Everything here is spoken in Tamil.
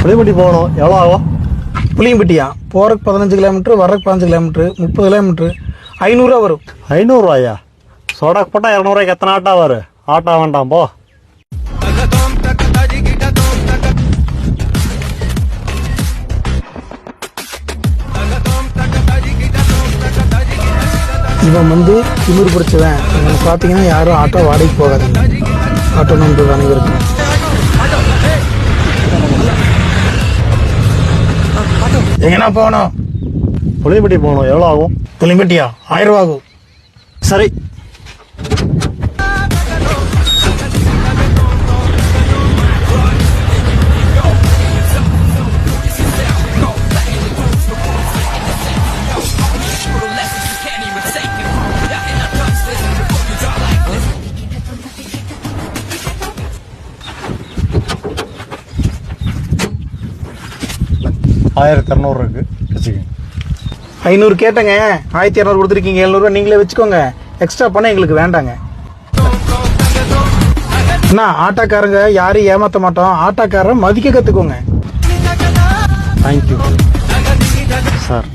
புளியம்பட்டி போகணும், எவ்வளோ ஆகும்? புளியம்பட்டியா? போகிறக்கு 15 கிலோமீட்ரு, வர்றதுக்கு 15 கிலோமீட்ரு, 30 கிலோமீட்ரு, 500 வரும். 500 சோடாக்கு போட்டால் 200 எத்தனை ஆட்டோ வரும்? ஆட்டோ வேண்டாம் போ. இவன் வந்து திமிர் பிடிச்சவன். இவன் பார்த்தீங்கன்னா யாரும் ஆட்டோ வாடகைக்கு போகாதீங்க. ஆட்டோ நம்பர் அனைவருக்கும். எங்கன்னா போகணும்? புளியம்பட்டி போகணும், எவ்வளோ ஆகும்? புளியம்பட்டியா? 1000 ரூபா ஆகும். சரி. $1200 இருக்கு, வச்சுக்கோங்க. 500 கேட்டங்க, 1200 கொடுத்துருக்கீங்க. 700 நீங்களே வச்சுக்கோங்க. எக்ஸ்ட்ரா பண்ண எங்களுக்கு வேண்டாங்க. அண்ணா, ஆட்டோக்காரங்க யாரையும் ஏமாற்ற மாட்டோம். ஆட்டோக்காரன் மதிக்க கற்றுக்கோங்க. Thank you sir.